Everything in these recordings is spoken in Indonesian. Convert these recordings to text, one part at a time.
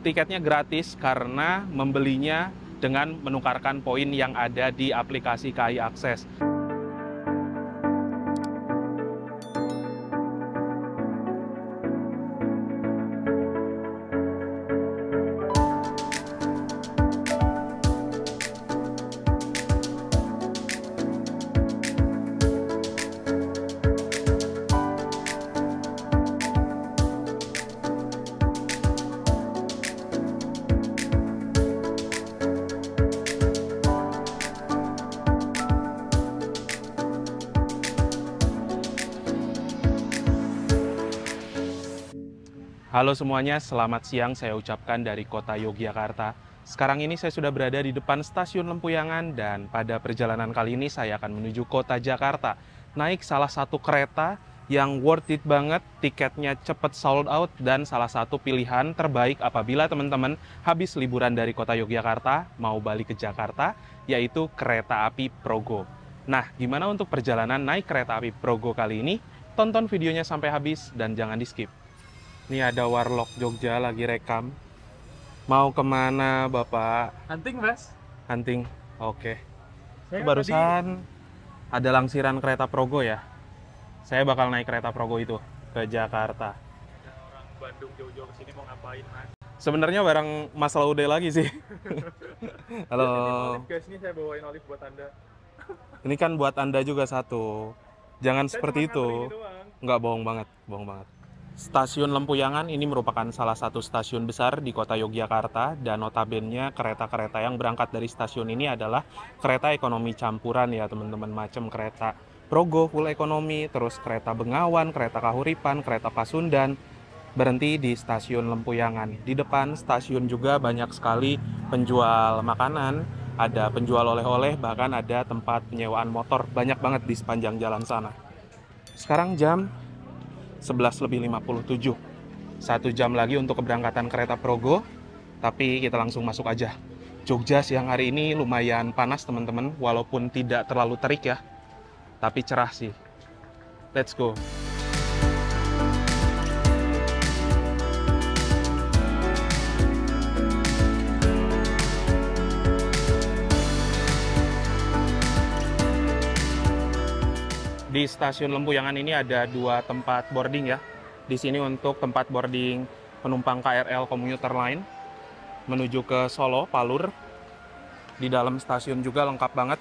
tiketnya gratis karena membelinya dengan menukarkan poin yang ada di aplikasi KAI Akses. Halo semuanya, selamat siang saya ucapkan dari kota Yogyakarta. Sekarang ini saya sudah berada di depan stasiun Lempuyangan dan pada perjalanan kali ini saya akan menuju kota Jakarta. Naik salah satu kereta yang worth it banget, tiketnya cepet sold out dan salah satu pilihan terbaik apabila teman-teman habis liburan dari kota Yogyakarta mau balik ke Jakarta, yaitu kereta api Progo. Nah, gimana untuk perjalanan naik kereta api Progo kali ini? Tonton videonya sampai habis dan jangan di-skip. Ini ada Warlock Jogja lagi rekam. Mau kemana Bapak? Hunting, Mas. Hunting, oke. Saya Barusan ada langsiran kereta Progo ya. Saya bakal naik kereta Progo itu ke Jakarta. Orang Bandung jauh-jauh ke sini mau ngapain, Mas? Sebenarnya bareng Mas Laude lagi sih. Halo. Olive, guys, ini saya bawain olive buat Anda. Ini kan buat Anda juga satu. Jangan Saya seperti cuma nganter itu. ini doang. Nggak, bohong banget, bohong banget. Stasiun Lempuyangan ini merupakan salah satu stasiun besar di kota Yogyakarta dan notabene kereta-kereta yang berangkat dari stasiun ini adalah kereta ekonomi campuran ya teman-teman, macam kereta Progo full ekonomi, terus kereta Bengawan, kereta Kahuripan, kereta Pasundan berhenti di stasiun Lempuyangan. Di depan stasiun juga banyak sekali penjual makanan, ada penjual oleh-oleh, bahkan ada tempat penyewaan motor, banyak banget di sepanjang jalan sana. Sekarang jam 11:57. 1 jam lagi untuk keberangkatan kereta Progo, tapi kita langsung masuk aja. Jogja siang hari ini lumayan panas teman-teman, walaupun tidak terlalu terik ya, tapi cerah sih. Let's go. Di stasiun Lempuyangan ini ada 2 tempat boarding ya. Di sini untuk tempat boarding penumpang KRL komuter lain menuju ke Solo, Palur. Di dalam stasiun juga lengkap banget.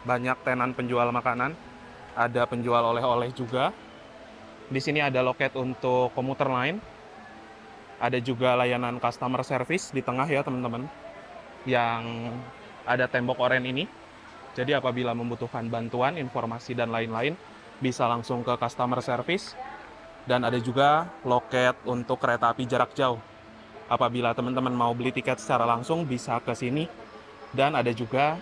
Banyak tenan penjual makanan, ada penjual oleh-oleh juga. Di sini ada loket untuk komuter lain. Ada juga layanan customer service di tengah ya teman-teman. Yang ada tembok oranye ini. Jadi apabila membutuhkan bantuan, informasi dan lain-lain, bisa langsung ke customer service. Dan ada juga loket untuk kereta api jarak jauh. Apabila teman-teman mau beli tiket secara langsung, bisa ke sini. Dan ada juga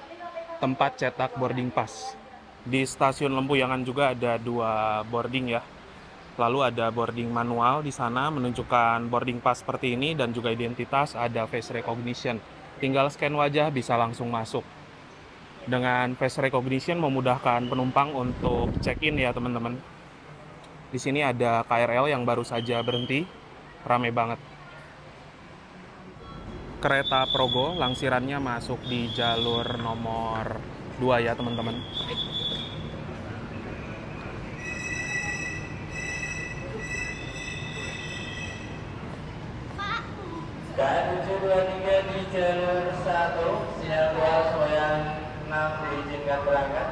tempat cetak boarding pass. Di stasiun Lempuyangan juga ada 2 boarding ya. Lalu ada boarding manual di sana, menunjukkan boarding pass seperti ini, dan juga identitas, ada face recognition. Tinggal scan wajah, bisa langsung masuk. Dengan face recognition memudahkan penumpang untuk check-in ya teman-teman. Di sini ada KRL yang baru saja berhenti, rame banget. Kereta Progo langsirannya masuk di jalur nomor 2 ya teman-teman. KM 723 di jalur 1, sinyal 2 Soyan 6 diizinkan berangkat.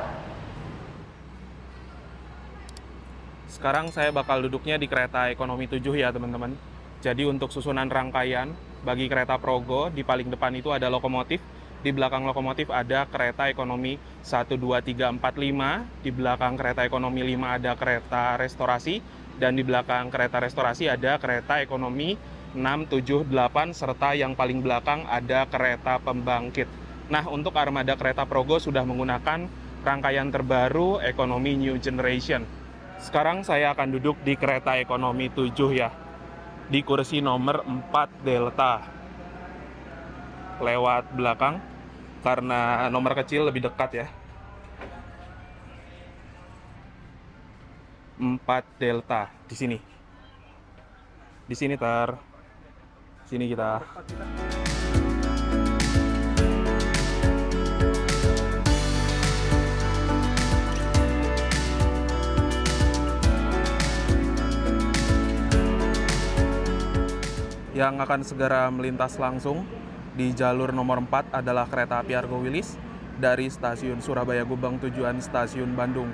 Sekarang saya bakal duduknya di kereta ekonomi 7 ya teman-teman. Jadi untuk susunan rangkaian bagi kereta Progo, di paling depan itu ada lokomotif. Di belakang lokomotif ada kereta ekonomi 1, 2, 3, 4, 5. Di belakang kereta ekonomi 5 ada kereta restorasi. Dan di belakang kereta restorasi ada kereta ekonomi 6, 7, 8. Serta yang paling belakang ada kereta pembangkit. Nah, untuk armada kereta Progo sudah menggunakan rangkaian terbaru ekonomi New Generation. Sekarang saya akan duduk di kereta ekonomi 7 ya. Di kursi nomor 4 Delta. Lewat belakang, karena nomor kecil lebih dekat ya. 4 Delta, di sini. Di sini, Tar. Sini kita. Tempat kita. Yang akan segera melintas langsung di jalur nomor 4 adalah kereta api Argo Wilis dari stasiun Surabaya Gubeng tujuan stasiun Bandung.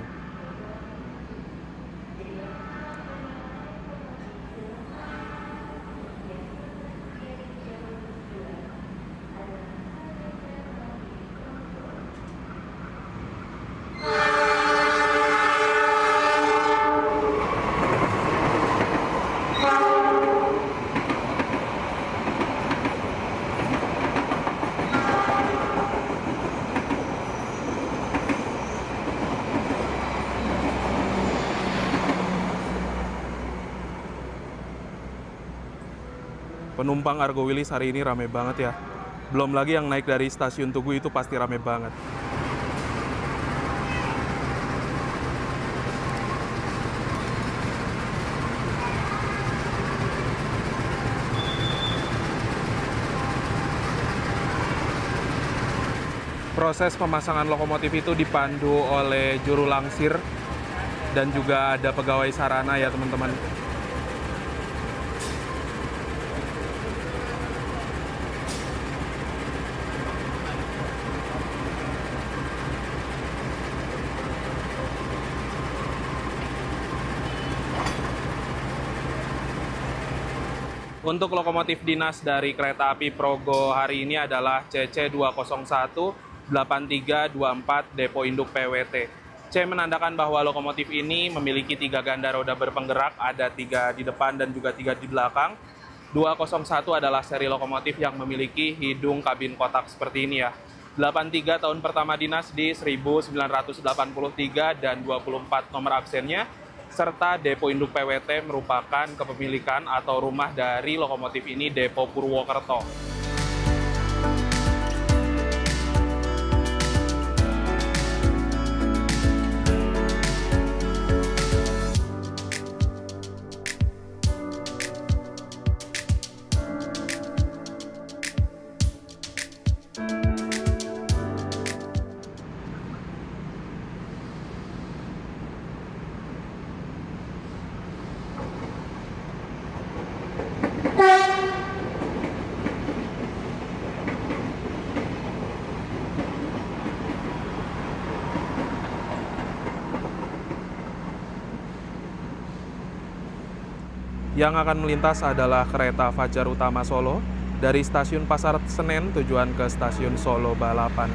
Penumpang Argo Wilis hari ini rame banget ya. Belum lagi yang naik dari stasiun Tugu itu pasti rame banget. Proses pemasangan lokomotif itu dipandu oleh juru langsir dan juga ada pegawai sarana ya teman-teman. Untuk lokomotif dinas dari kereta api Progo hari ini adalah CC201-8324 Depo Induk PWT. C menandakan bahwa lokomotif ini memiliki 3 ganda roda berpenggerak, ada 3 di depan dan juga 3 di belakang. 201 adalah seri lokomotif yang memiliki hidung kabin kotak seperti ini ya. 83 tahun pertama dinas di 1983 dan 24 nomor absennya, serta Depo Induk PWT merupakan kepemilikan atau rumah dari lokomotif ini Depo Purwokerto. Yang akan melintas adalah kereta Fajar Utama Solo dari stasiun Pasar Senen tujuan ke stasiun Solo Balapan.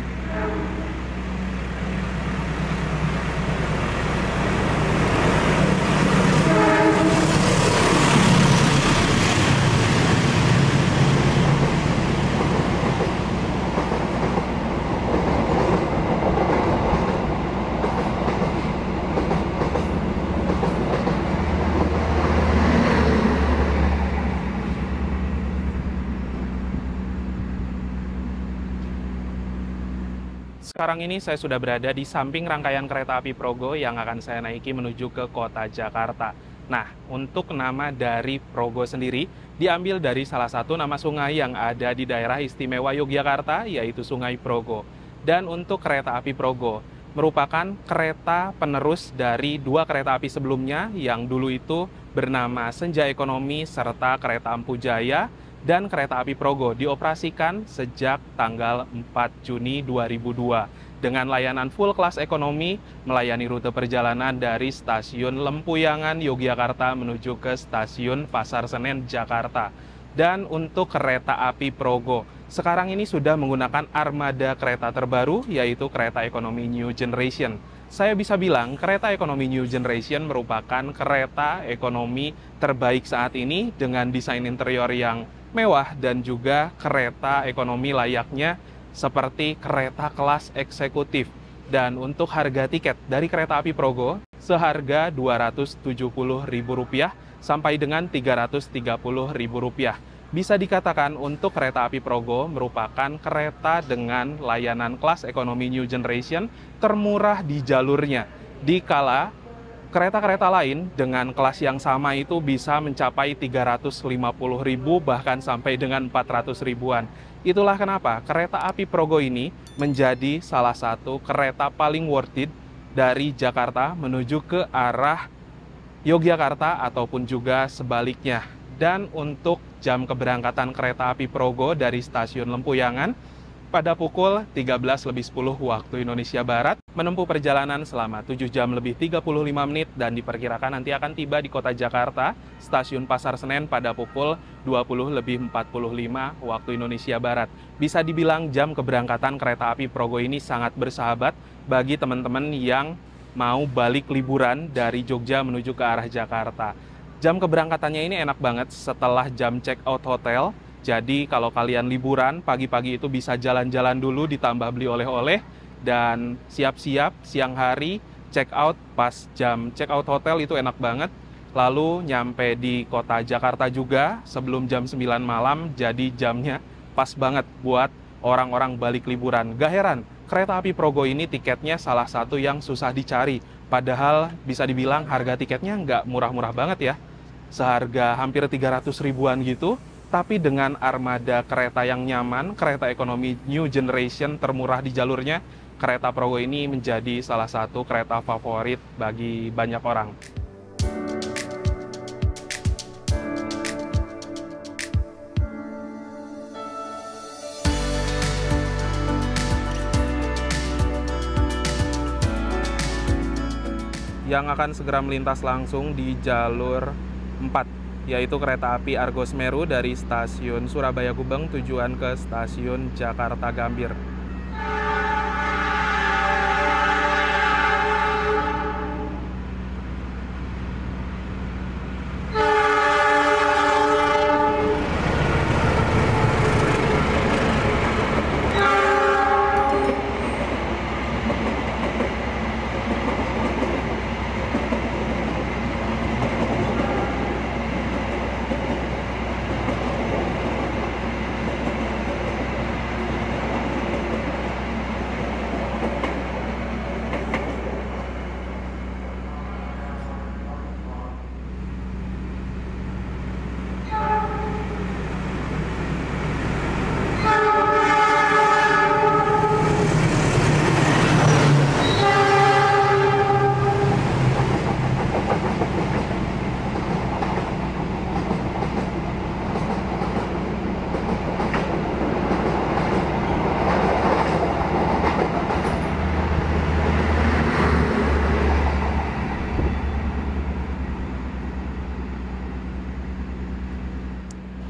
Sekarang ini saya sudah berada di samping rangkaian kereta api Progo yang akan saya naiki menuju ke kota Jakarta. Nah, untuk nama dari Progo sendiri diambil dari salah satu nama sungai yang ada di daerah istimewa Yogyakarta, yaitu Sungai Progo. Dan untuk kereta api Progo merupakan kereta penerus dari 2 kereta api sebelumnya yang dulu itu bernama Senja Ekonomi serta Kereta Ampu Jaya. Dan kereta api Progo dioperasikan sejak tanggal 4 Juni 2002 dengan layanan full kelas ekonomi melayani rute perjalanan dari stasiun Lempuyangan Yogyakarta menuju ke stasiun Pasar Senen Jakarta. Dan untuk kereta api Progo sekarang ini sudah menggunakan armada kereta terbaru yaitu kereta ekonomi New Generation. Saya bisa bilang kereta ekonomi New Generation merupakan kereta ekonomi terbaik saat ini dengan desain interior yang mewah dan juga kereta ekonomi layaknya seperti kereta kelas eksekutif. Dan untuk harga tiket dari kereta api Progo seharga Rp270.000 sampai dengan Rp330.000. Bisa dikatakan untuk kereta api Progo merupakan kereta dengan layanan kelas ekonomi New Generation termurah di jalurnya. Dikala Kereta-kereta lain dengan kelas yang sama itu bisa mencapai 350.000 bahkan sampai dengan 400 ribuan. Itulah kenapa kereta api Progo ini menjadi salah satu kereta paling worth it dari Jakarta menuju ke arah Yogyakarta ataupun juga sebaliknya. Dan untuk jam keberangkatan kereta api Progo dari stasiun Lempuyangan pada pukul 13.10 waktu Indonesia Barat, menempuh perjalanan selama 7 jam lebih 35 menit dan diperkirakan nanti akan tiba di kota Jakarta, stasiun Pasar Senen pada pukul 20.45 waktu Indonesia Barat. Bisa dibilang jam keberangkatan kereta api Progo ini sangat bersahabat bagi teman-teman yang mau balik liburan dari Jogja menuju ke arah Jakarta. Jam keberangkatannya ini enak banget setelah jam check out hotel. Jadi kalau kalian liburan, pagi-pagi itu bisa jalan-jalan dulu ditambah beli oleh-oleh dan siap-siap siang hari check out pas jam check out hotel itu enak banget. Lalu nyampe di kota Jakarta juga sebelum jam 9 malam, jadi jamnya pas banget buat orang-orang balik liburan. Gak heran, kereta api Progo ini tiketnya salah satu yang susah dicari. Padahal bisa dibilang harga tiketnya nggak murah-murah banget ya. Seharga hampir 300 ribuan gitu. Tapi dengan armada kereta yang nyaman, kereta ekonomi new generation termurah di jalurnya, kereta Progo ini menjadi salah satu kereta favorit bagi banyak orang. Yang akan segera melintas langsung di jalur 4, yaitu kereta api Argo Semeru dari stasiun Surabaya Gubeng tujuan ke stasiun Jakarta Gambir.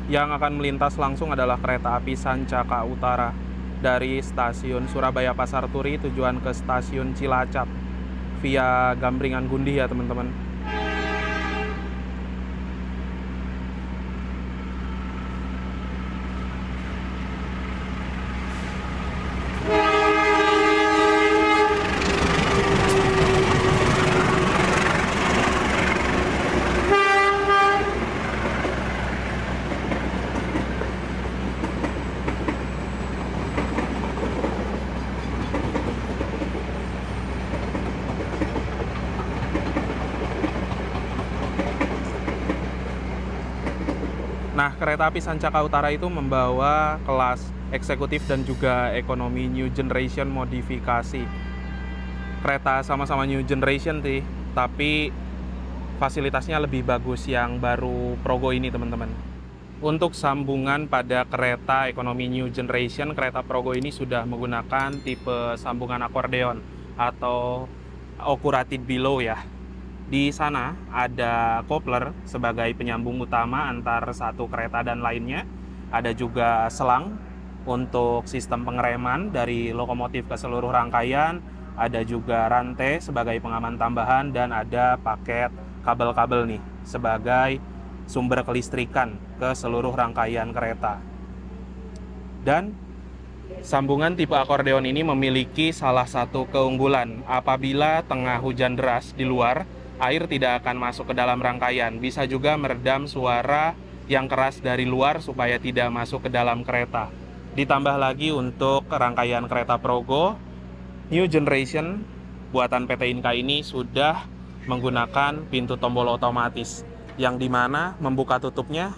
Yang akan melintas langsung adalah kereta api Sancaka Utara dari stasiun Surabaya Pasar Turi tujuan ke stasiun Cilacap via Gambringan Gundi ya teman-teman. Nah, kereta api Sancaka Utara itu membawa kelas eksekutif dan juga ekonomi new generation modifikasi. Kereta sama-sama new generation sih, tapi fasilitasnya lebih bagus yang baru Progo ini teman-teman. Untuk sambungan pada kereta ekonomi new generation, kereta Progo ini sudah menggunakan tipe sambungan akordeon atau Accurated Below ya. Di sana ada kopler sebagai penyambung utama antar satu kereta dan lainnya. Ada juga selang untuk sistem pengereman dari lokomotif ke seluruh rangkaian. Ada juga rantai sebagai pengaman tambahan dan ada paket kabel-kabel nih sebagai sumber kelistrikan ke seluruh rangkaian kereta. Dan sambungan tipe akordeon ini memiliki salah satu keunggulan. Apabila tengah hujan deras di luar, air tidak akan masuk ke dalam rangkaian. Bisa juga meredam suara yang keras dari luar supaya tidak masuk ke dalam kereta. Ditambah lagi untuk rangkaian kereta Progo New Generation buatan PT Inka ini sudah menggunakan pintu tombol otomatis, yang dimana membuka tutupnya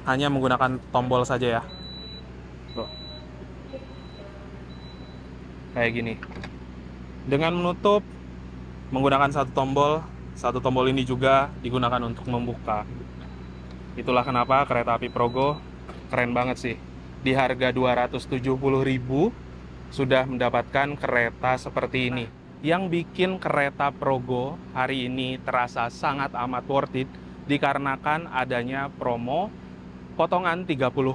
hanya menggunakan tombol saja ya. Tuh. Kayak gini. Dengan menutup menggunakan satu tombol ini juga digunakan untuk membuka. Itulah kenapa kereta api Progo keren banget sih. Di harga 270.000 sudah mendapatkan kereta seperti ini. Yang bikin kereta Progo hari ini terasa sangat amat worth it dikarenakan adanya promo potongan 30%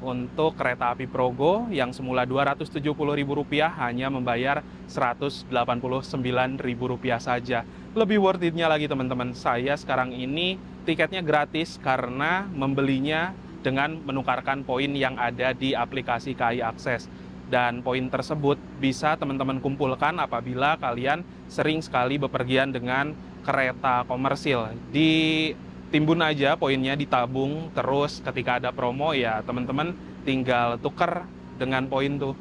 untuk kereta api Progo yang semula Rp270.000 hanya membayar Rp189.000 saja. Lebih worth it-nya lagi teman-teman, saya sekarang ini tiketnya gratis karena membelinya dengan menukarkan poin yang ada di aplikasi KAI Akses. Dan poin tersebut bisa teman-teman kumpulkan apabila kalian sering sekali bepergian dengan kereta komersil. Ditimbun aja poinnya, ditabung, terus ketika ada promo ya teman-teman tinggal tuker dengan poin tuh.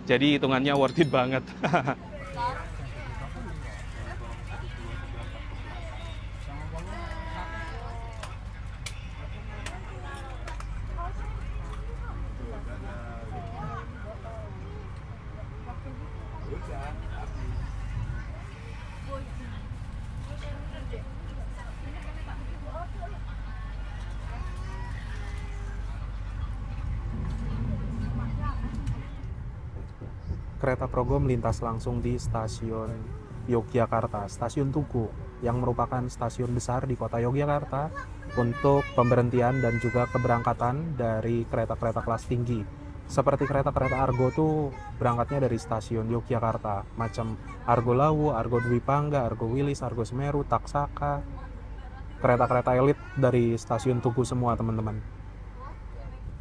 Jadi hitungannya worth it banget. Kereta Progo melintas langsung di stasiun Yogyakarta, stasiun Tugu, yang merupakan stasiun besar di kota Yogyakarta untuk pemberhentian dan juga keberangkatan dari kereta-kereta kelas tinggi. Seperti kereta-kereta Argo tuh berangkatnya dari stasiun Yogyakarta, macam Argo Lawu, Argo Dwi Pangga, Argo Wilis, Argo Semeru, Taksaka. Kereta-kereta elit dari stasiun Tugu semua teman-teman.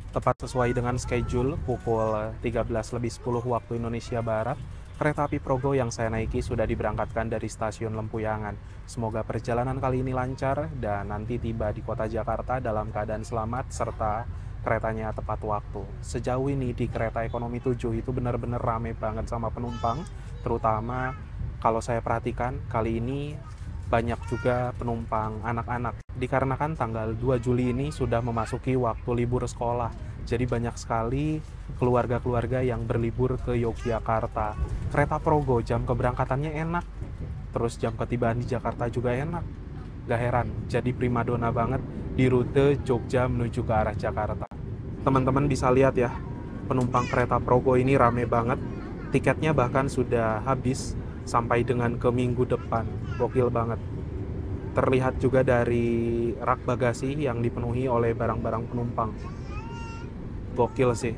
Tepat sesuai dengan schedule pukul 13.10 waktu Indonesia Barat, kereta api Progo yang saya naiki sudah diberangkatkan dari stasiun Lempuyangan. Semoga perjalanan kali ini lancar dan nanti tiba di kota Jakarta dalam keadaan selamat serta keretanya tepat waktu. Sejauh ini di kereta ekonomi 7 itu benar-benar rame banget sama penumpang, terutama kalau saya perhatikan kali ini banyak juga penumpang anak-anak. Dikarenakan tanggal 2 Juli ini sudah memasuki waktu libur sekolah. Jadi banyak sekali keluarga-keluarga yang berlibur ke Yogyakarta. Kereta Progo jam keberangkatannya enak. Terus jam ketibaan di Jakarta juga enak. Gak heran, jadi primadona banget di rute Jogja menuju ke arah Jakarta. Teman-teman bisa lihat ya, penumpang kereta Progo ini rame banget. Tiketnya bahkan sudah habis sampai dengan ke minggu depan. Gokil banget. Terlihat juga dari rak bagasi yang dipenuhi oleh barang-barang penumpang. Gokil sih.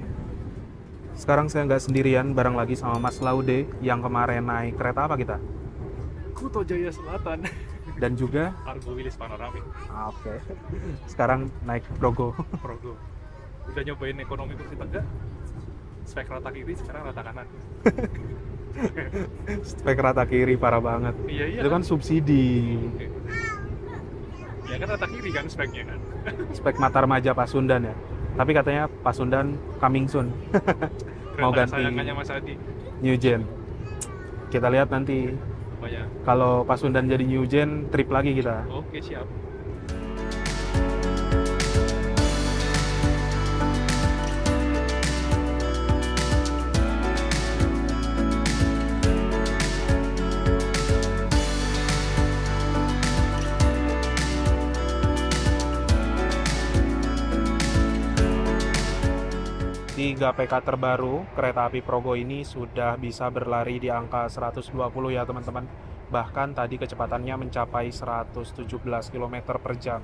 Sekarang saya nggak sendirian, bareng lagi sama Mas Laude yang kemarin naik kereta apa kita? Kuto Jaya Selatan. Dan juga Argo Wilis Panorama. Oke. Sekarang naik Progo. Progo. Udah nyobain ekonomi kursi tengah? Spek rata kiri, sekarang rata kanan. Spek rata kiri parah banget. Iya. Itu kan subsidi. Ya kan rata kiri kan speknya kan. Spek Mata Remaja Pasundan ya. Tapi katanya Pasundan coming soon. Mau ganti Sayangannya Mas Adi. New Gen. Kita lihat nanti. Banyak. Kalau Pasundan jadi New Gen, trip lagi kita. Oke, siap. 3 PK terbaru, kereta api Progo ini sudah bisa berlari di angka 120 ya teman-teman. Bahkan tadi kecepatannya mencapai 117 km per jam.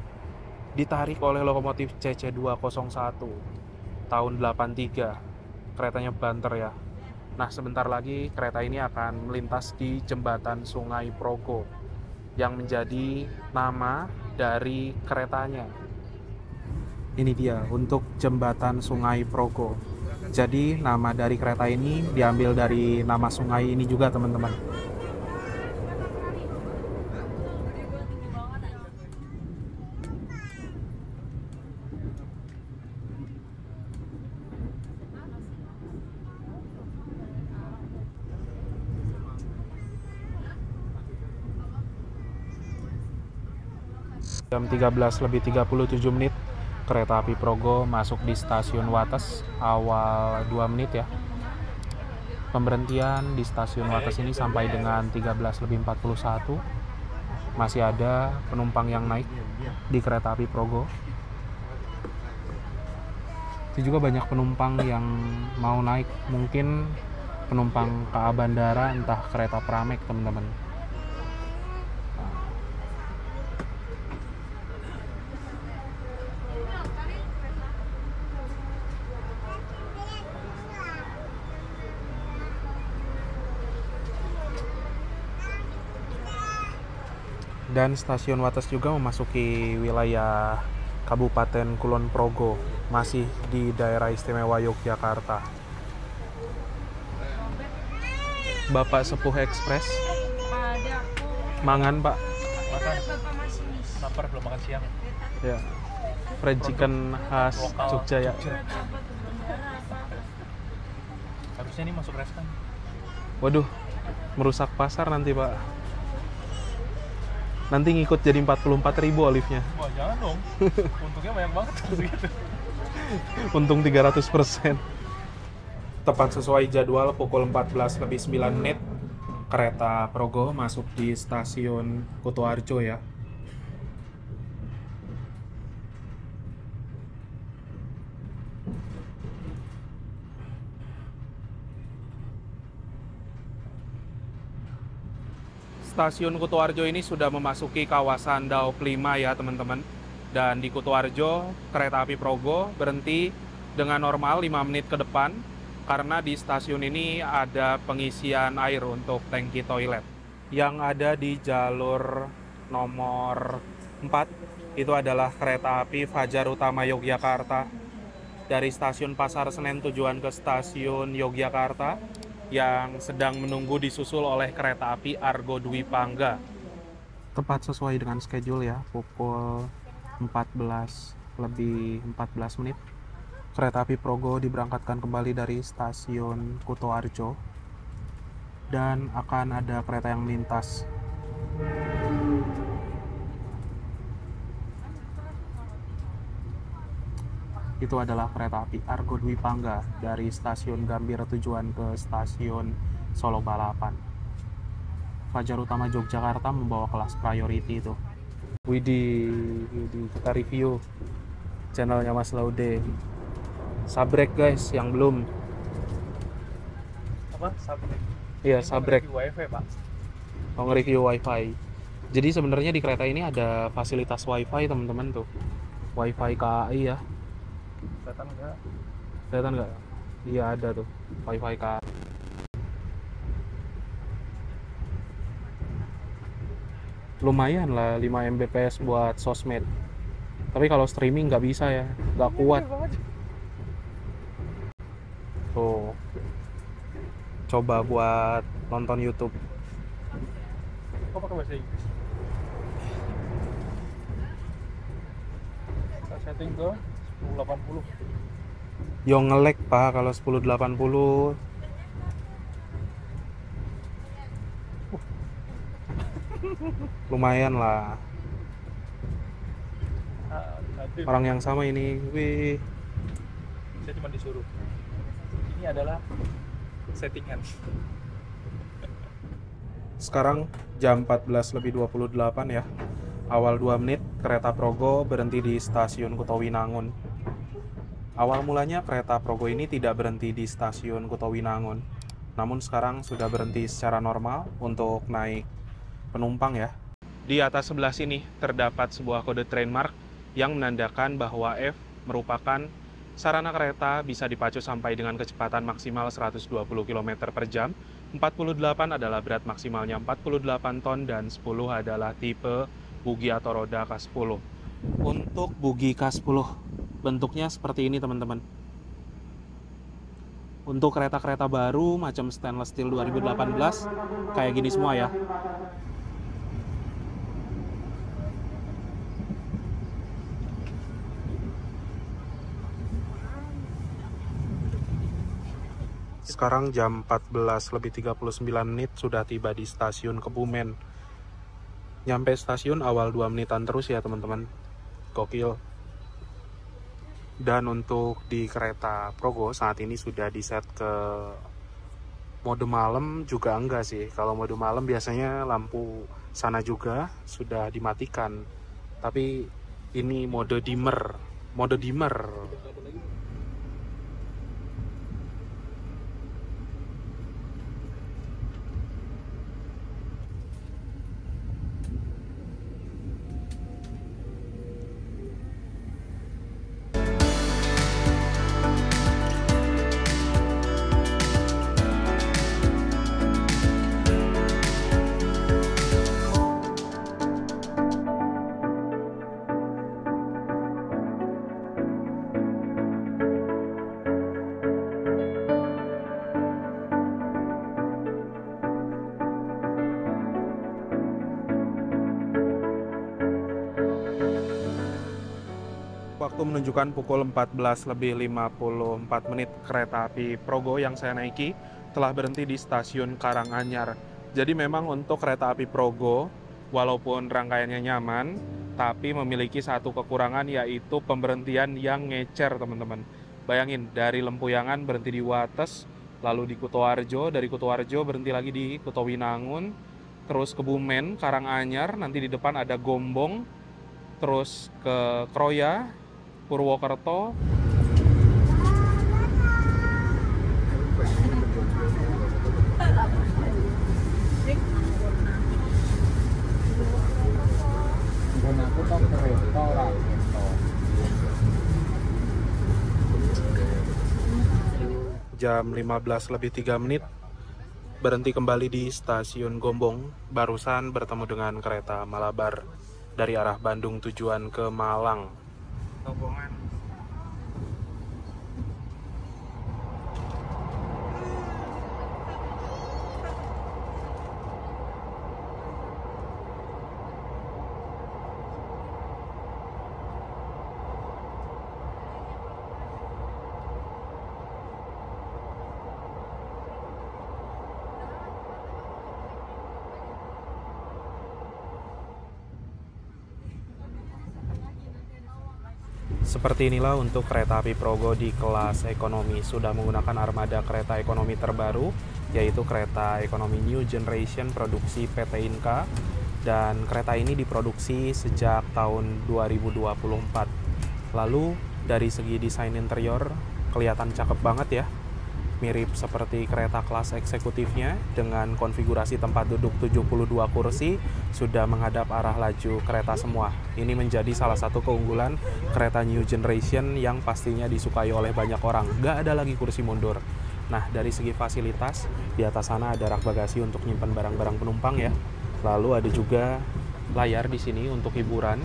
Ditarik oleh lokomotif CC201 tahun 83. Keretanya banter ya. Nah, sebentar lagi kereta ini akan melintas di jembatan Sungai Progo yang menjadi nama dari keretanya. Ini dia untuk jembatan Sungai Progo. Jadi nama dari kereta ini diambil dari nama sungai ini juga teman-teman. Jam 13:37 kereta api Progo masuk di stasiun Wates awal 2 menit ya. Pemberhentian di stasiun Wates ini sampai dengan 13:41. Masih ada penumpang yang naik di kereta api Progo. Itu juga banyak penumpang yang mau naik, mungkin penumpang KA Bandara, entah kereta Pramek teman-teman. Dan stasiun Wates juga memasuki wilayah Kabupaten Kulon Progo, masih di daerah istimewa Yogyakarta. Bapak Sepuh Express. Mangan, Pak. Makan. Lapar, belum makan siang. Ya. Fried chicken khas Lokal Jogja ya. Harusnya ini masuk restoran. Waduh, merusak pasar nanti, Pak. Nanti ngikut jadi 44.000 olive-nya. Wah, jangan dong. Untungnya banyak banget segitu. Untung 300%. Tepat sesuai jadwal pukul 14:09 kereta Progo masuk di stasiun Kutoarjo ya. Stasiun Kutoarjo ini sudah memasuki kawasan Daop 5 ya teman-teman. Dan di Kutoarjo, kereta api Progo berhenti dengan normal 5 menit ke depan karena di stasiun ini ada pengisian air untuk tangki toilet. Yang ada di jalur nomor 4 itu adalah kereta api Fajar Utama Yogyakarta dari stasiun Pasar Senen tujuan ke stasiun Yogyakarta yang sedang menunggu disusul oleh kereta api Argo Dwi Pangga. Tepat sesuai dengan schedule ya, pukul 14:14 kereta api Progo diberangkatkan kembali dari stasiun Kutoarjo dan akan ada kereta yang melintas. Itu adalah kereta api Argo Dwi Pangga dari stasiun Gambir tujuan ke stasiun Solo Balapan. Fajar Utama Yogyakarta membawa kelas priority itu. Widih, kita review channelnya Mas Laude. Sabrek guys, yang belum. Apa? Sabrek. Iya, sabrek. Wifi, Pak. Mau nge-review wifi. Jadi sebenarnya di kereta ini ada fasilitas wifi teman-teman tuh. Wifi KAI ya. Kelihatan enggak? Kelihatan nggak? Iya ada tuh, wifi KAI. Lumayan lah 5 Mbps buat sosmed. Tapi kalau streaming nggak bisa ya, nggak kuat. Tuh, coba buat nonton YouTube. Kok pakai bahasa Inggris? Kita setting ke 1080. Yo nge-lag Pak kalau 1080. Lumayan lah. Orang yang sama ini, wih. Saya cuma disuruh. Ini adalah settingan. Sekarang jam 14:28 ya. Awal 2 menit kereta Progo berhenti di stasiun Kutowinangun. Awal mulanya kereta Progo ini tidak berhenti di stasiun Kutowinangun. Namun sekarang sudah berhenti secara normal untuk naik penumpang ya. Di atas sebelah sini terdapat sebuah kode train mark yang menandakan bahwa F merupakan sarana kereta bisa dipacu sampai dengan kecepatan maksimal 120 km per jam. 48 adalah berat maksimalnya 48 ton dan 10 adalah tipe bugi atau roda K10. Untuk bugi K10 bentuknya seperti ini teman-teman. Untuk kereta-kereta baru macam stainless steel 2018 kayak gini semua ya. Sekarang jam 14:39 sudah tiba di stasiun Kebumen. Nyampe stasiun awal 2 menitan terus ya teman-teman. Gokil. Dan untuk di kereta Progo saat ini sudah di set ke mode malam juga enggak sih. Kalau mode malam biasanya lampu sana juga sudah dimatikan. Tapi ini mode dimmer. Mode dimmer. Waktu menunjukkan pukul 14:54 kereta api Progo yang saya naiki telah berhenti di stasiun Karanganyar. Jadi memang untuk kereta api Progo, walaupun rangkaiannya nyaman, tapi memiliki satu kekurangan yaitu pemberhentian yang ngecer teman-teman. Bayangin, dari Lempuyangan berhenti di Wates, lalu di Kutoarjo, dari Kutoarjo berhenti lagi di Kutowinangun, terus ke Bumen, Karanganyar, nanti di depan ada Gombong, terus ke Kroya, Purwokerto. Jam 15:03 berhenti kembali di stasiun Gombong. Barusan bertemu dengan kereta Malabar dari arah Bandung tujuan ke Malang. Tobongan. Seperti inilah untuk kereta api Progo di kelas ekonomi. Sudah menggunakan armada kereta ekonomi terbaru, yaitu kereta ekonomi New Generation produksi PT Inka. Dan kereta ini diproduksi sejak tahun 2024. Lalu dari segi desain interior, kelihatan cakep banget ya. Mirip seperti kereta kelas eksekutifnya dengan konfigurasi tempat duduk 72 kursi sudah menghadap arah laju kereta semua. Ini menjadi salah satu keunggulan kereta New Generation yang pastinya disukai oleh banyak orang. Gak ada lagi kursi mundur. Nah, dari segi fasilitas, di atas sana ada rak bagasi untuk nyimpan barang-barang penumpang ya. Lalu ada juga layar di sini untuk hiburan.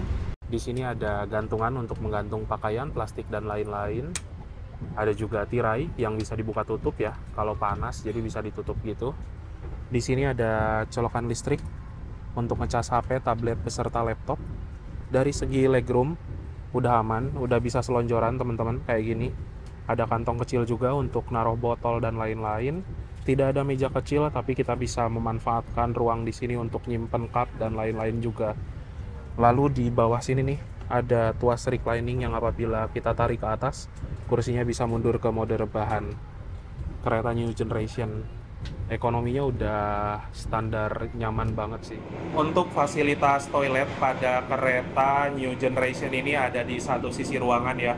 Di sini ada gantungan untuk menggantung pakaian, plastik dan lain-lain. Ada juga tirai yang bisa dibuka tutup ya, kalau panas jadi bisa ditutup gitu. Di sini ada colokan listrik untuk ngecas HP, tablet beserta laptop. Dari segi legroom udah aman, udah bisa selonjoran teman-teman kayak gini. Ada kantong kecil juga untuk naruh botol dan lain-lain. Tidak ada meja kecil tapi kita bisa memanfaatkan ruang di sini untuk nyimpen cup dan lain-lain juga. Lalu di bawah sini nih ada tuas reclining yang apabila kita tarik ke atas, kursinya bisa mundur ke mode rebahan. Kereta New Generation ekonominya udah standar nyaman banget sih. Untuk fasilitas toilet pada kereta New Generation ini ada di satu sisi ruangan ya.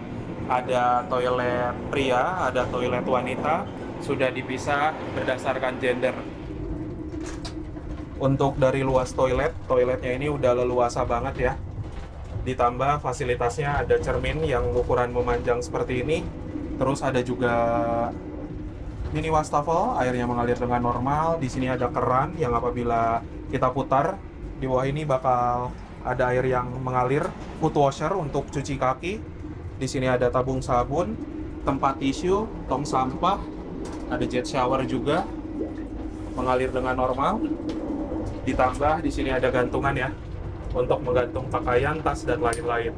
Ada toilet pria, ada toilet wanita, sudah dipisah berdasarkan gender. Untuk dari luas toiletnya ini udah leluasa banget ya. Ditambah fasilitasnya ada cermin yang ukuran memanjang seperti ini. Terus ada juga mini wastafel, airnya mengalir dengan normal. Di sini ada keran yang apabila kita putar, di bawah ini bakal ada air yang mengalir. Foot washer untuk cuci kaki. Di sini ada tabung sabun, tempat tisu, tong sampah, ada jet shower juga, mengalir dengan normal. Ditambah di sini ada gantungan ya, untuk menggantung pakaian, tas, dan lain-lain.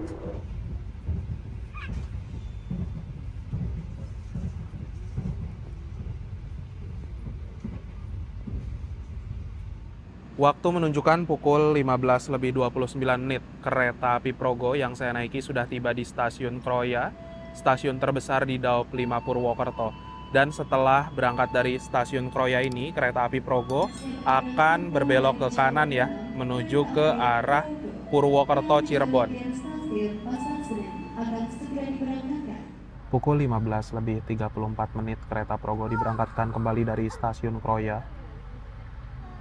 Waktu menunjukkan pukul 15.29 menit. Kereta api Progo yang saya naiki sudah tiba di Stasiun Kroya, stasiun terbesar di Daop 5 Purwokerto. Dan setelah berangkat dari Stasiun Kroya ini, kereta api Progo akan berbelok ke kanan ya, menuju ke arah Purwokerto Cirebon. Pukul 15.34 menit kereta Progo diberangkatkan kembali dari Stasiun Kroya.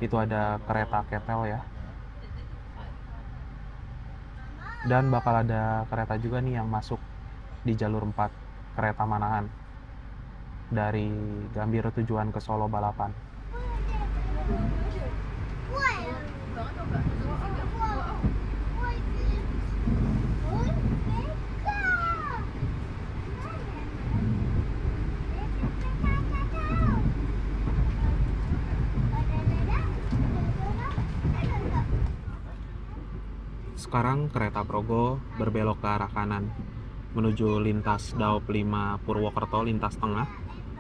Itu ada kereta Ketel ya. Dan bakal ada kereta juga nih yang masuk di jalur 4, kereta Manahan. Dari Gambir tujuan ke Solo Balapan. Sekarang kereta Progo berbelok ke arah kanan menuju lintas Daop 5 Purwokerto, lintas tengah,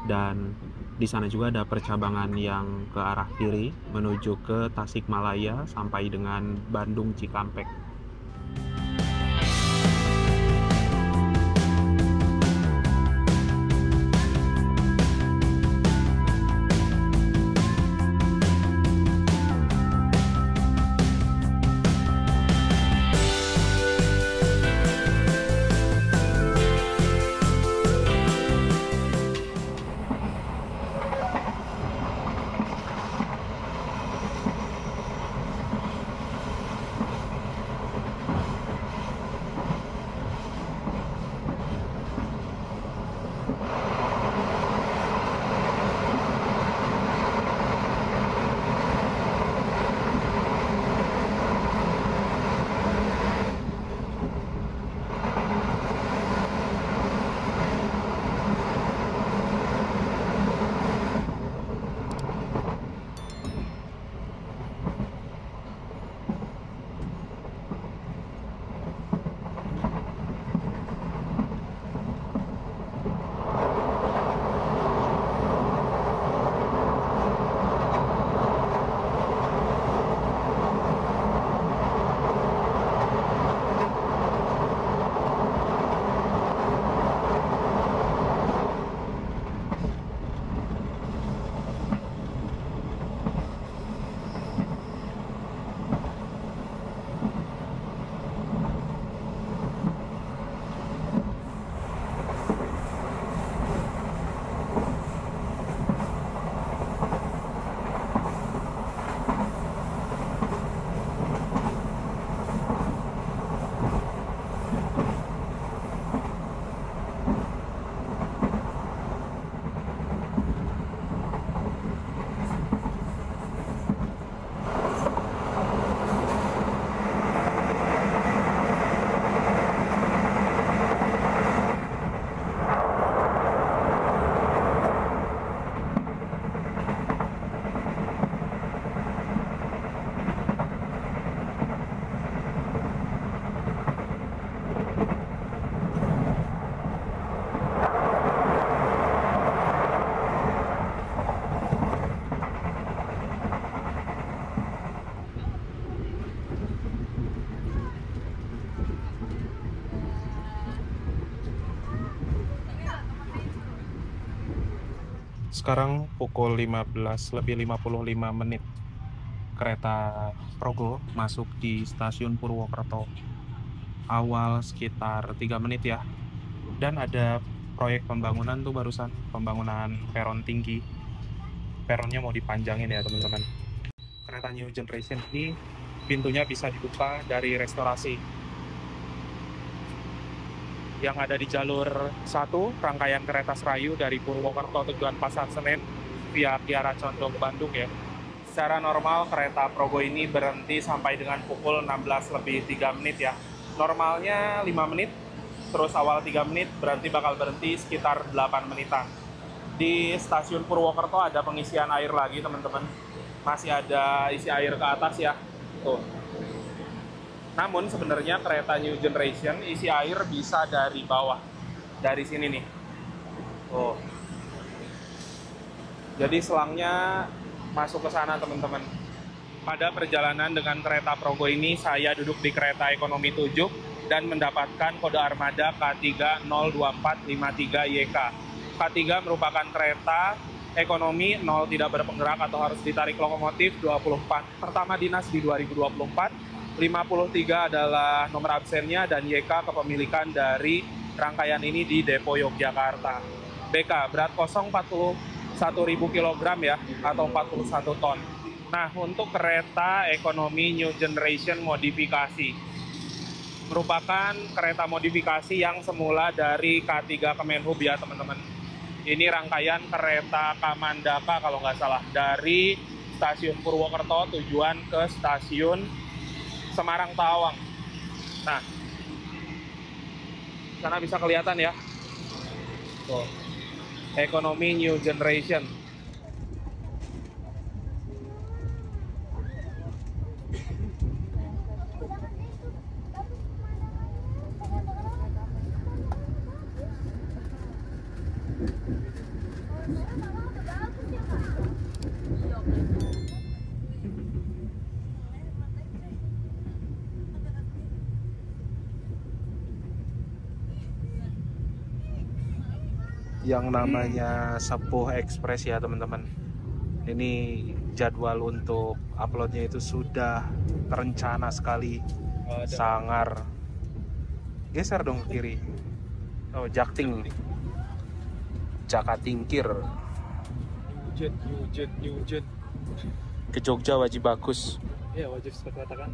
dan di sana juga ada percabangan yang ke arah kiri menuju ke Tasikmalaya sampai dengan Bandung Cikampek. Sekarang pukul 15.55 menit. Kereta Progo masuk di Stasiun Purwokerto. Awal sekitar 3 menit ya. Dan ada proyek pembangunan tuh barusan, pembangunan peron tinggi. Peronnya mau dipanjangin ya teman-teman. Kereta New Generation ini pintunya bisa dibuka dari restorasi. Yang ada di jalur 1, rangkaian kereta Serayu dari Purwokerto tujuan Pasar Senen via Kiara Condong Bandung ya. Secara normal kereta Progo ini berhenti sampai dengan pukul 16.03 menit ya. Normalnya 5 menit, terus awal 3 menit berarti bakal berhenti sekitar 8 menitan. Di Stasiun Purwokerto ada pengisian air lagi teman-teman. Masih ada isi air ke atas ya. Tuh. Namun sebenarnya kereta New Generation isi air bisa dari bawah, dari sini nih. Oh. Jadi selangnya masuk ke sana teman-teman. pada perjalanan dengan kereta Progo ini saya duduk di kereta ekonomi 7 dan mendapatkan kode armada K3-02453YK. K3 merupakan kereta ekonomi 0 tidak berpenggerak atau harus ditarik lokomotif 24 pertama dinas di 2024. 53 adalah nomor absennya dan YK kepemilikan dari rangkaian ini di Depo Yogyakarta. BK berat kosong 41.000 kg ya, atau 41 ton. Nah, untuk kereta ekonomi New Generation modifikasi merupakan kereta modifikasi yang semula dari K3 Kemenhub ya teman-teman. Ini rangkaian kereta Kamandaka kalau nggak salah, dari stasiun Purwokerto tujuan ke stasiun Semarang Tawang. Nah, sana bisa kelihatan ya. Tuh. Ekonomi New Generation. Yang namanya Sepuh Express ya teman-teman. Ini jadwal untuk uploadnya itu sudah terencana sekali. Sangar. Geser dong ke kiri. Oh, Jakting. Jakatingkir. New Jet. Ke Jogja wajib bagus. Iya, wajib seperti katakan.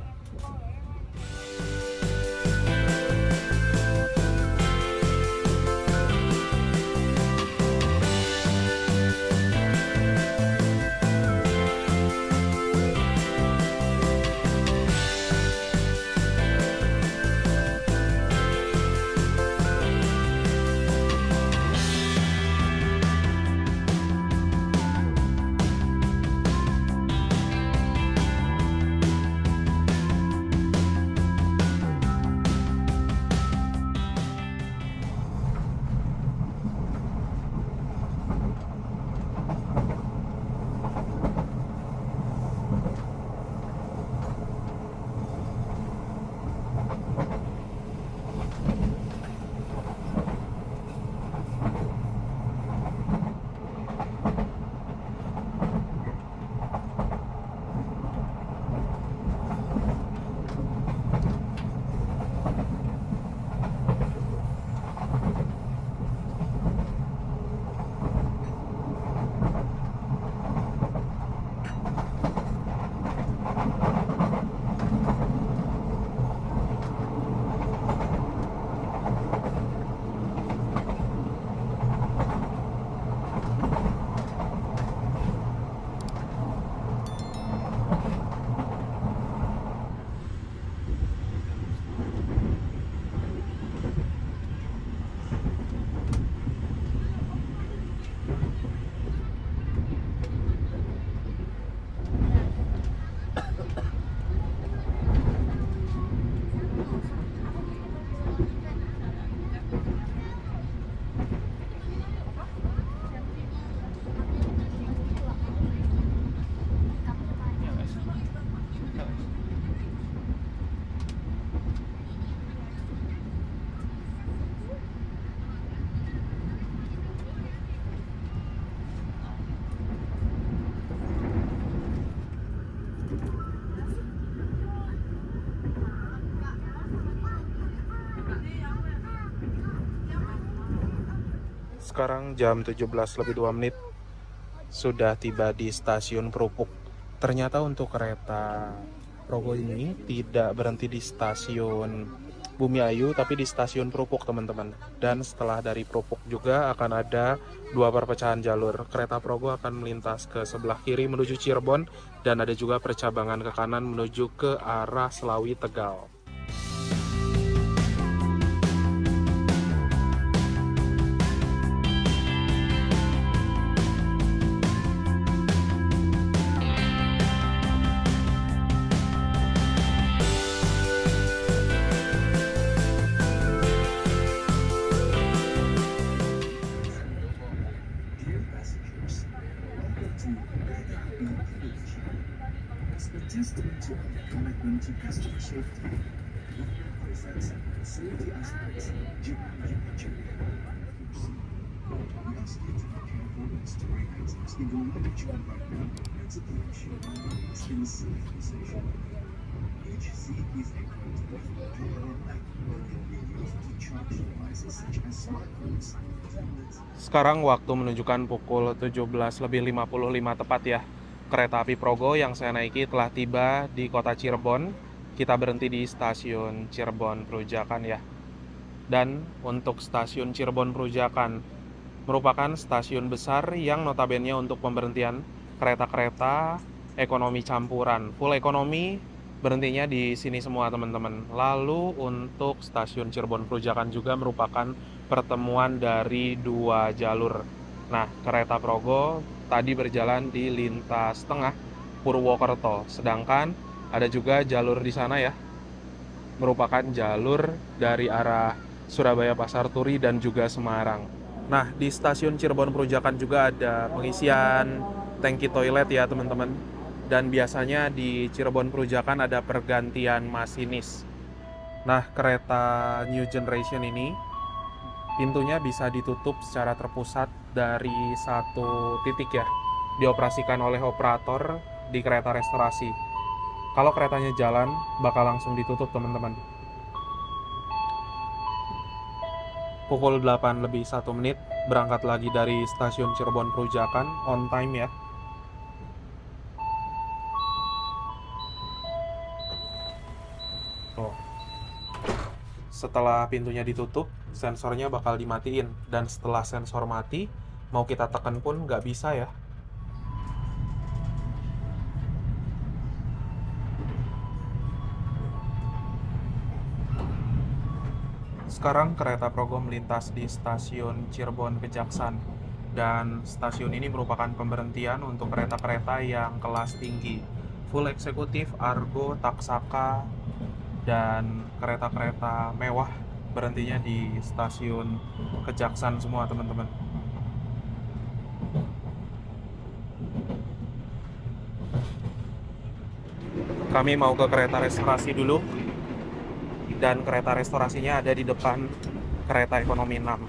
Sekarang jam 17:02 sudah tiba di stasiun Krupuk. Ternyata untuk kereta Progo ini tidak berhenti di stasiun Bumiayu tapi di stasiun Krupuk teman-teman. Dan setelah dari Krupuk juga akan ada 2 perpecahan jalur. Kereta Progo akan melintas ke sebelah kiri menuju Cirebon dan ada juga percabangan ke kanan menuju ke arah Selawi Tegal. It's a testament to our commitment to customer safety. We emphasize safety aspects during your journey. We ask you to be careful when storing items in the luggage compartment and to ensure it's in a safe position. Each seat is equipped with a power bank that can be used to charge devices such as smartphones, tablets. Sekarang waktu menunjukkan pukul 17:55 tepat ya. Kereta api Progo yang saya naiki telah tiba di kota Cirebon. Kita berhenti di stasiun Cirebon Perujakan ya. Dan untuk stasiun Cirebon Perujakan merupakan stasiun besar yang notabene untuk pemberhentian kereta-kereta ekonomi campuran. Full ekonomi berhentinya di sini semua teman-teman. Lalu untuk stasiun Cirebon Perujakan juga merupakan pertemuan dari dua jalur. Nah, kereta Progo tadi berjalan di lintas tengah Purwokerto, sedangkan ada juga jalur di sana ya, merupakan jalur dari arah Surabaya Pasar Turi dan juga Semarang. Nah, di stasiun Cirebon Perujakan juga ada pengisian tangki toilet ya teman-teman. Dan biasanya di Cirebon Perujakan ada pergantian masinis. Nah, kereta New Generation ini pintunya bisa ditutup secara terpusat dari satu titik ya. Dioperasikan oleh operator di kereta restorasi. Kalau keretanya jalan, bakal langsung ditutup teman-teman. Pukul 8:01 berangkat lagi dari stasiun Cirebon Perujakan, on time ya. Tuh. Setelah pintunya ditutup, sensornya bakal dimatiin. Dan setelah sensor mati, mau kita tekan pun nggak bisa ya. Sekarang kereta Progo melintas di stasiun Cirebon Kejaksan. Dan stasiun ini merupakan pemberhentian untuk kereta-kereta yang kelas tinggi. Full eksekutif, Argo, Taksaka, dan kereta-kereta mewah berhentinya di stasiun Kejaksan semua teman-teman. Kami mau ke kereta restorasi dulu. Dan kereta restorasinya ada di depan kereta ekonomi 6.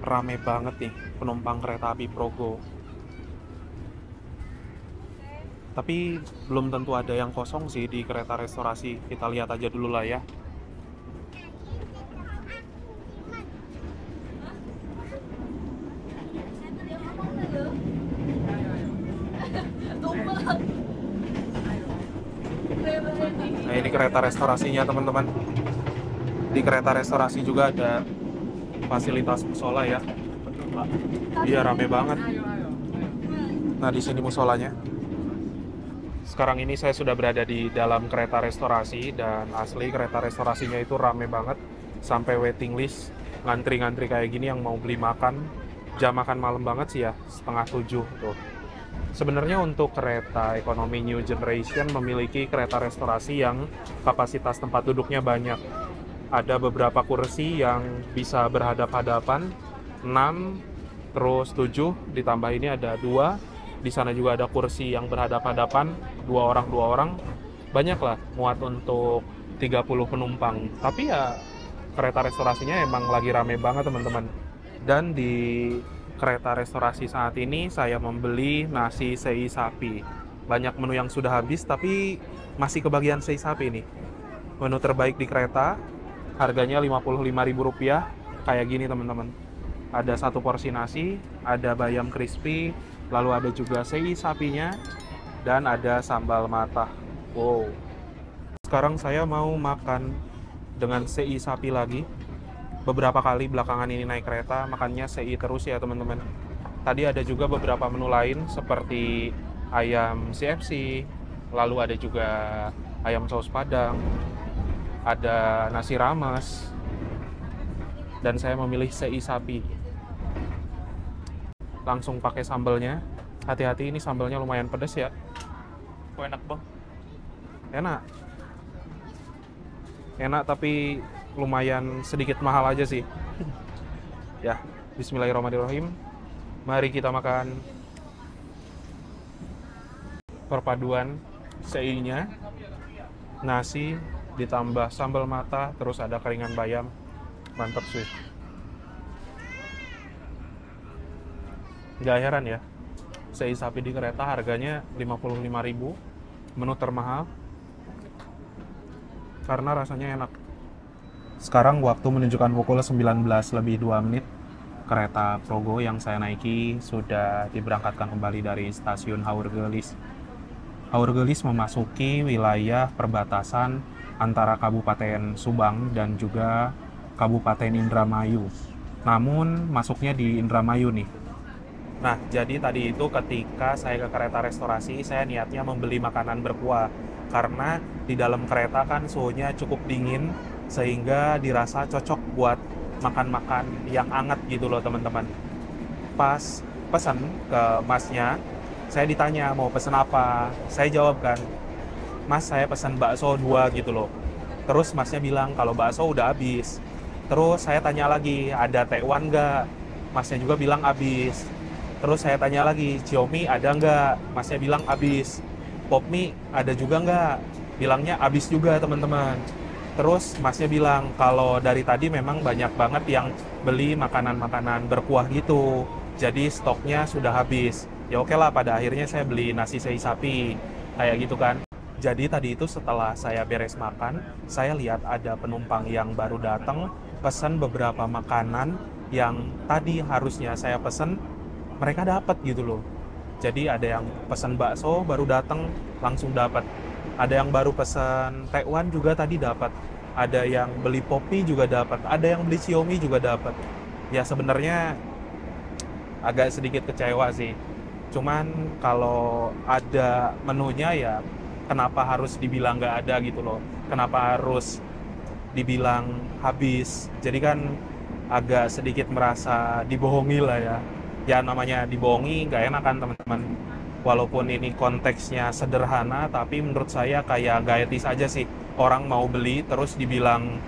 Rame banget nih penumpang kereta api Progo. Tapi belum tentu ada yang kosong sih di kereta restorasi. Kita lihat aja dulu lah ya. Nah, ini kereta restorasinya teman-teman. Di kereta restorasi juga ada fasilitas musola ya. Iya, rame banget. Nah, di sini musolanya. Sekarang ini saya sudah berada di dalam kereta restorasi dan asli kereta restorasinya itu rame banget. Sampai waiting list, ngantri-ngantri kayak gini yang mau beli makan. Jam makan malam banget sih ya, 6:30 tuh. Sebenarnya untuk kereta ekonomi New Generation memiliki kereta restorasi yang kapasitas tempat duduknya banyak. Ada beberapa kursi yang bisa berhadap-hadapan, 6, terus 7, ditambah ini ada 2. Di sana juga ada kursi yang berhadap-hadapan, 2 orang. Banyak lah, muat untuk 30 penumpang. Tapi ya kereta restorasinya emang lagi rame banget teman-teman. Dan di kereta restorasi saat ini saya membeli nasi sei sapi. Banyak menu yang sudah habis tapi masih kebagian sei sapi nih. Menu terbaik di kereta, harganya Rp55.000. Kayak gini teman-teman. Ada 1 porsi nasi, ada bayam crispy, lalu ada juga sei sapinya, dan ada sambal matah. Wow. Sekarang saya mau makan dengan sei sapi lagi. Beberapa kali belakangan ini naik kereta, makannya sei terus ya teman-teman. Tadi ada juga beberapa menu lain seperti ayam CFC, lalu ada juga ayam saus padang, ada nasi rames, dan saya memilih sei sapi. Langsung pakai sambalnya. Hati-hati, ini sambalnya lumayan pedas ya. Kok enak bang? Enak. Enak tapi lumayan sedikit mahal aja sih. Ya, bismillahirrahmanirrahim. Mari kita makan. perpaduan sei-nya, nasi ditambah sambal mata, terus ada keringan bayam. Mantap sih. Gak heran ya, sei sapi di kereta harganya 55.000, menu termahal karena rasanya enak. Sekarang waktu menunjukkan pukul 19 lebih 2 menit. Kereta Progo yang saya naiki sudah diberangkatkan kembali dari stasiun Haurgelis. Haurgelis memasuki wilayah perbatasan antara Kabupaten Subang dan juga Kabupaten Indramayu. Namun masuknya di Indramayu nih. Nah, jadi tadi itu ketika saya ke kereta restorasi, saya niatnya membeli makanan berkuah. Karena di dalam kereta kan suhunya cukup dingin, sehingga dirasa cocok buat makan-makan yang hangat gitu loh teman-teman. Pas pesan ke masnya, saya ditanya mau pesen apa. Saya jawab kan, Mas saya pesan bakso 2 gitu loh. Terus masnya bilang kalau bakso udah habis. Terus saya tanya lagi, ada tekwan nggak? Masnya juga bilang habis. Terus saya tanya lagi, Xiaomi ada nggak? Masnya bilang habis. Popmi ada juga nggak? Bilangnya habis juga teman-teman. Terus masnya bilang kalau dari tadi memang banyak banget yang beli makanan-makanan berkuah gitu. Jadi stoknya sudah habis. Ya oke lah, pada akhirnya saya beli nasi sei sapi. Kayak gitu kan. Jadi tadi itu setelah saya beres makan, saya lihat ada penumpang yang baru datang, pesan beberapa makanan yang tadi harusnya saya pesan, mereka dapat gitu loh. Jadi ada yang pesan bakso baru datang langsung dapat. Ada yang baru pesan tekwan juga tadi dapat. Ada yang beli Popmi juga dapat. Ada yang beli Xiaomi juga dapat. Ya sebenarnya agak sedikit kecewa sih. Cuman kalau ada menunya ya kenapa harus dibilang nggak ada gitu loh. Kenapa harus dibilang habis. Jadi kan agak sedikit merasa dibohongi lah ya. Ya namanya dibohongi nggak enak kan teman-teman. Walaupun ini konteksnya sederhana, tapi menurut saya kayak nggak etis aja sih. Orang mau beli terus dibilang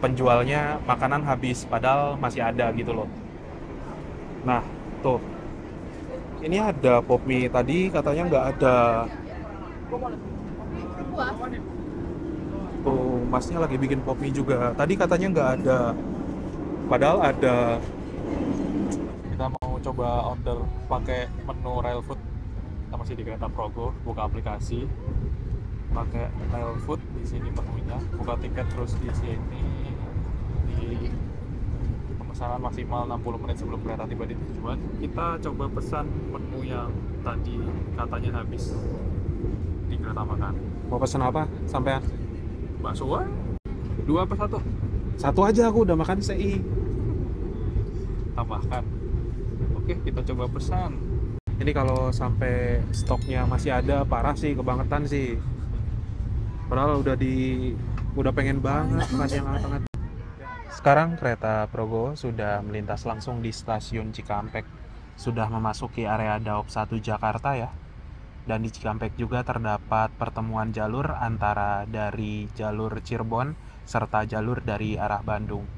penjualnya makanan habis, padahal masih ada gitu loh. Nah, tuh. Ini ada Popmi tadi katanya nggak ada. Tuh, masnya lagi bikin Popmi juga. Tadi katanya nggak ada. Padahal ada. Kita mau coba order pakai menu Rail Food. Kita masih di kereta Progo, buka aplikasi, pakai Rail Food di sini menunya, buka tiket terus di sini, di pemesanan maksimal 60 menit sebelum kereta tiba di tujuan. Kita coba pesan menu yang tadi katanya habis di kereta makan. Mau pesan apa sampean? Bakso 2 apa 1? Satu aja, aku udah makan sei. Tambahkan. Oke, kita coba pesan. Ini kalau sampai stoknya masih ada, parah sih, kebangetan sih. Padahal udah pengen banget makan yang hangat-hangat. Sekarang kereta Progo sudah melintas langsung di stasiun Cikampek. Sudah memasuki area Daop 1 Jakarta ya. Dan di Cikampek juga terdapat pertemuan jalur antara dari jalur Cirebon serta jalur dari arah Bandung.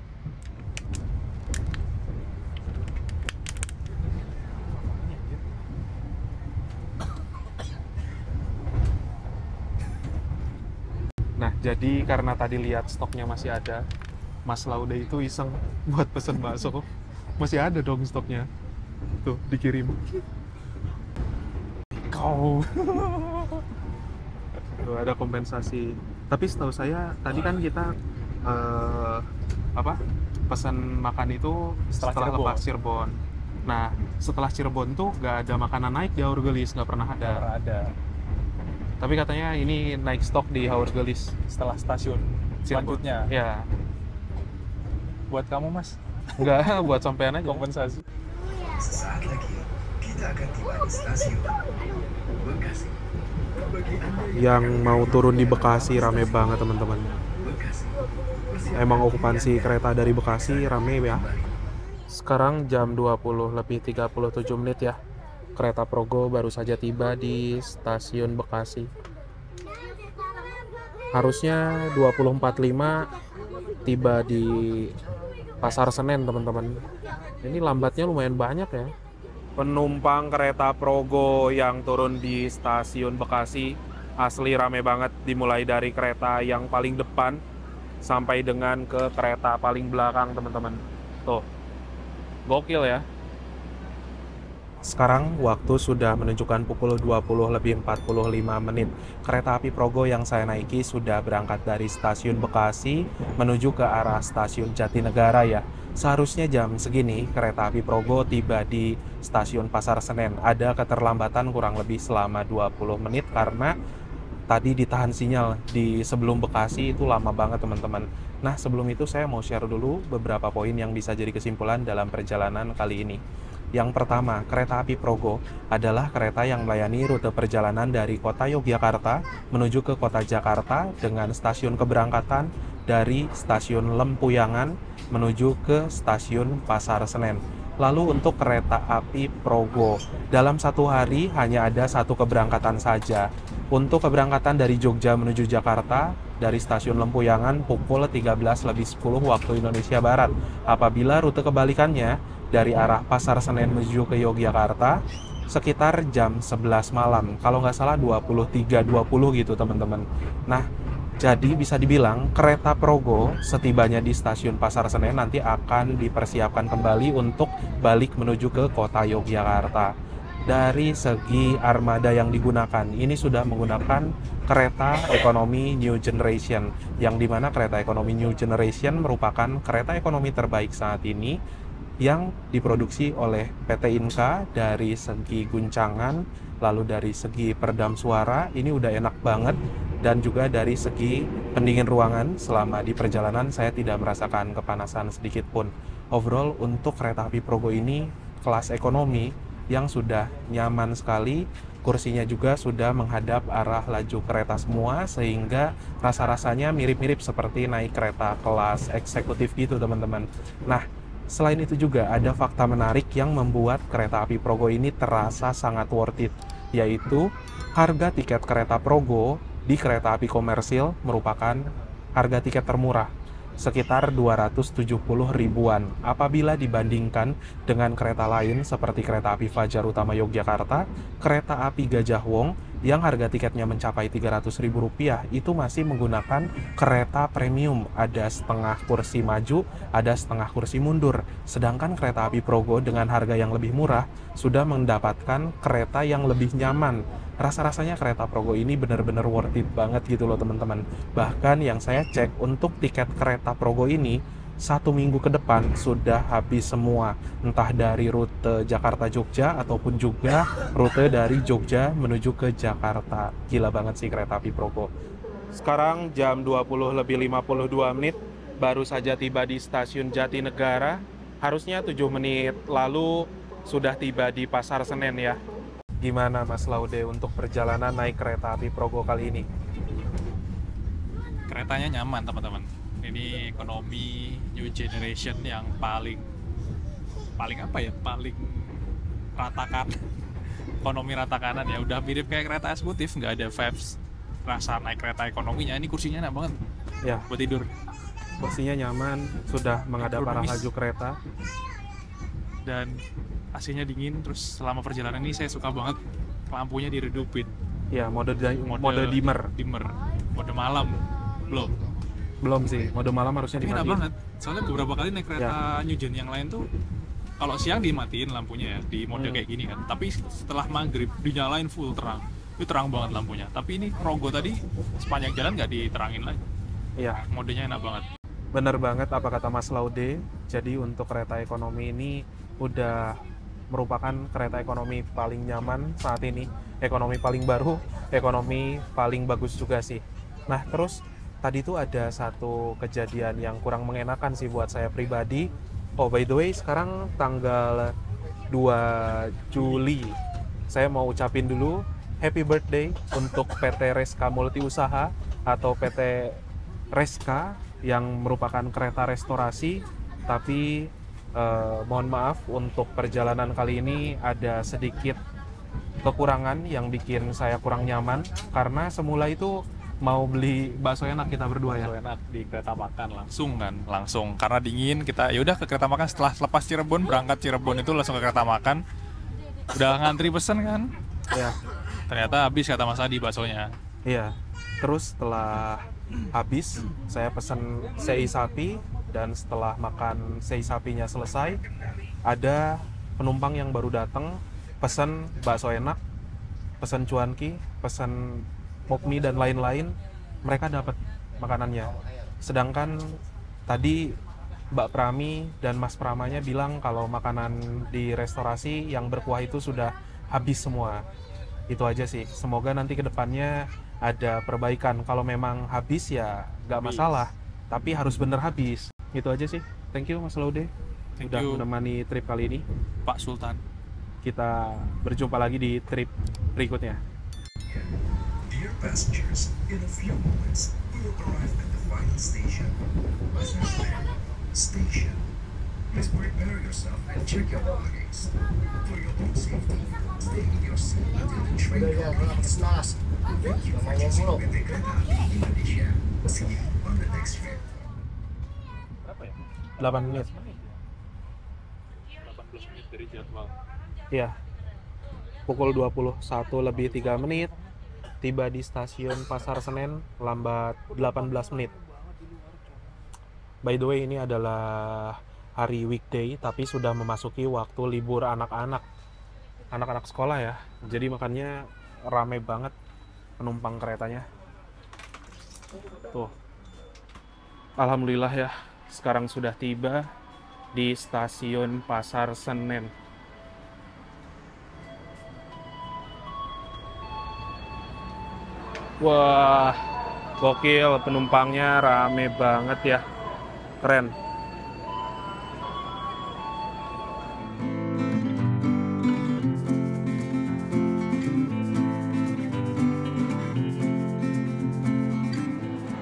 Nah, jadi karena tadi lihat stoknya masih ada, Mas Laude itu iseng buat pesen bakso. Masih ada dong stoknya. Tuh, dikirim. Kau. Tuh, ada kompensasi. Tapi setahu saya tadi kan kita pesan makan itu setelah lepas Cirebon. Nah, setelah Cirebon tuh nggak ada makanan naik di Haurgelis, nggak pernah ada. Tapi katanya ini naik stok di Haurgelis Setelah stasiun Cirebon. selanjutnya. Ya, Buat kamu mas, nggak buat sampean aja. kompensasi. Sesaat lagi kita akan tiba di stasiun Bekasi. Bagi Anda Yang mau turun di Bekasi rame banget teman-teman. Bekasi, Emang okupansi kereta dari Bekasi rame ya. Sekarang jam 20 lebih 37 menit ya. Kereta Progo baru saja tiba di stasiun Bekasi. Harusnya 20.45 tiba di Pasar Senen teman-teman. Ini lambatnya lumayan banyak ya. penumpang kereta Progo yang turun di stasiun Bekasi asli rame banget, dimulai dari kereta yang paling depan sampai dengan ke kereta paling belakang teman-teman. Tuh, gokil ya. Sekarang waktu sudah menunjukkan pukul 20 lebih 45 menit. Kereta api Progo yang saya naiki sudah berangkat dari stasiun Bekasi menuju ke arah stasiun Jatinegara ya. Seharusnya jam segini kereta api Progo tiba di stasiun Pasar Senen. Ada keterlambatan kurang lebih selama 20 menit karena tadi ditahan sinyal di sebelum Bekasi itu lama banget teman-teman. Nah sebelum itu saya mau share dulu beberapa poin yang bisa jadi kesimpulan dalam perjalanan kali ini. Yang pertama, kereta api Progo adalah kereta yang melayani rute perjalanan dari kota Yogyakarta menuju ke kota Jakarta dengan stasiun keberangkatan dari stasiun Lempuyangan menuju ke stasiun Pasar Senen. Lalu untuk kereta api Progo, dalam satu hari hanya ada satu keberangkatan saja. Untuk keberangkatan dari Jogja menuju Jakarta, dari stasiun Lempuyangan pukul 13.10 waktu Indonesia Barat. Apabila rute kebalikannya, dari arah Pasar Senen menuju ke Yogyakarta, sekitar jam 11 malam. Kalau nggak salah 23.20 gitu teman-teman. Nah, jadi bisa dibilang kereta Progo setibanya di stasiun Pasar Senen nanti akan dipersiapkan kembali untuk balik menuju ke kota Yogyakarta. Dari segi armada yang digunakan, ini sudah menggunakan kereta ekonomi New Generation, yang dimana kereta ekonomi New Generation merupakan kereta ekonomi terbaik saat ini yang diproduksi oleh PT Inka. Dari segi guncangan, lalu dari segi peredam suara, ini udah enak banget. Dan juga dari segi pendingin ruangan, selama di perjalanan saya tidak merasakan kepanasan sedikit pun. Overall untuk kereta api Progo ini kelas ekonomi yang sudah nyaman sekali, kursinya juga sudah menghadap arah laju kereta semua, sehingga rasa-rasanya mirip-mirip seperti naik kereta kelas eksekutif gitu teman-teman. Nah, selain itu juga ada fakta menarik yang membuat kereta api Progo ini terasa sangat worth it, yaitu harga tiket kereta Progo di kereta api komersil merupakan harga tiket termurah, sekitar 270 ribuan apabila dibandingkan dengan kereta lain seperti kereta api Fajar Utama Yogyakarta, kereta api Gajah Wong yang harga tiketnya mencapai Rp300.000 itu masih menggunakan kereta premium, ada setengah kursi maju, ada setengah kursi mundur. Sedangkan kereta api Progo dengan harga yang lebih murah sudah mendapatkan kereta yang lebih nyaman. Rasa-rasanya kereta Progo ini benar-benar worth it banget gitu loh teman-teman. Bahkan yang saya cek untuk tiket kereta Progo ini 1 minggu ke depan sudah habis semua, entah dari rute Jakarta-Jogja ataupun juga rute dari Jogja menuju ke Jakarta. Gila banget sih kereta api Progo. Sekarang jam 20 lebih 52 menit, baru saja tiba di stasiun Jatinegara. Harusnya 7 menit lalu sudah tiba di Pasar Senen ya. Gimana Mas Laude untuk perjalanan naik kereta api Progo kali ini? Keretanya nyaman teman-teman. Ini ekonomi New Generation yang paling ratakan. Ekonomi ratakanan ya, udah mirip kayak kereta eksekutif, nggak ada vibes rasa naik kereta ekonominya. Ini kursinya enak banget Ya, buat tidur, kursinya nyaman, sudah menghadap arah laju kereta. dan AC-nya dingin. Terus selama perjalanan ini saya suka banget lampunya diredupin. Ya, mode dimmer. Mode malam Belum sih, mode malam harusnya Ini enak dimatiin. banget. Soalnya beberapa kali naik kereta New Gen yang lain tuh kalau siang dimatiin lampunya ya di mode kayak gini kan. Tapi setelah maghrib dinyalain full terang. Itu terang banget lampunya. Tapi ini Progo tadi sepanjang jalan nggak diterangin lagi. Iya, Modenya enak banget. bener banget apa kata Mas Laude. Jadi untuk kereta ekonomi ini udah merupakan kereta ekonomi paling nyaman saat ini, ekonomi paling baru, ekonomi paling bagus juga sih. Nah terus tadi tuh ada satu kejadian yang kurang mengenakan sih buat saya pribadi. Oh by the way, sekarang tanggal 2 Juli. Saya mau ucapin dulu happy birthday untuk PT Reska Multi Usaha atau PT Reska yang merupakan kereta restorasi. Tapi mohon maaf untuk perjalanan kali ini ada sedikit kekurangan yang bikin saya kurang nyaman, karena semula itu mau beli bakso enak kita berdua ya. Bakso enak di kereta makan langsung karena dingin kita ya udah ke kereta makan. Setelah lepas Cirebon, berangkat Cirebon itu langsung ke kereta makan. Udah ngantri pesen kan? Ya, Ternyata habis kata Mas Adi baksonya. iya. Terus setelah habis, saya pesen sei sapi, dan setelah makan sei sapinya selesai, ada penumpang yang baru datang, pesen bakso enak, pesen cuanki, pesen mokmi dan lain-lain, mereka dapat makanannya. Sedangkan tadi Mbak Prami dan Mas Pramanya bilang kalau makanan di restorasi yang berkuah itu sudah habis semua. Itu aja sih. Semoga nanti ke depannya ada perbaikan. Kalau memang habis ya nggak masalah, tapi harus bener habis. Itu aja sih. Thank you Mas Laude Thank udah you. menemani trip kali ini. Pak Sultan. Kita berjumpa lagi di trip berikutnya. Dear passengers, in a few moments, we will arrive at the final station. Station. Please prepare yourself and check your belongings. For your own safety, stay in your seat until the train completes. Thank you for choosing PT Kereta Api Indonesia. See you on the next trip. 8 menit. 18 menit dari jadwal. Iya. Pukul 21 lebih 3 menit. Tiba di stasiun Pasar Senen lambat 18 menit. By the way, ini adalah hari weekday tapi sudah memasuki waktu libur anak-anak sekolah ya. Jadi makanya rame banget penumpang keretanya. Tuh. Alhamdulillah ya, sekarang sudah tiba di stasiun Pasar Senen. Wah, gokil, penumpangnya rame banget ya. Keren.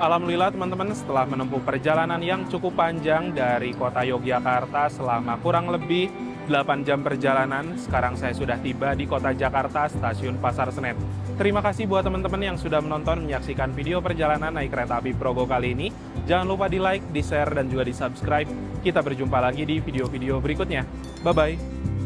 Alhamdulillah teman-teman, setelah menempuh perjalanan yang cukup panjang dari kota Yogyakarta selama kurang lebih 8 jam perjalanan, sekarang saya sudah tiba di kota Jakarta, stasiun Pasar Senen. Terima kasih buat teman-teman yang sudah menonton, menyaksikan video perjalanan naik kereta api Progo kali ini. Jangan lupa di like, di share, dan juga di subscribe. Kita berjumpa lagi di video-video berikutnya. Bye-bye.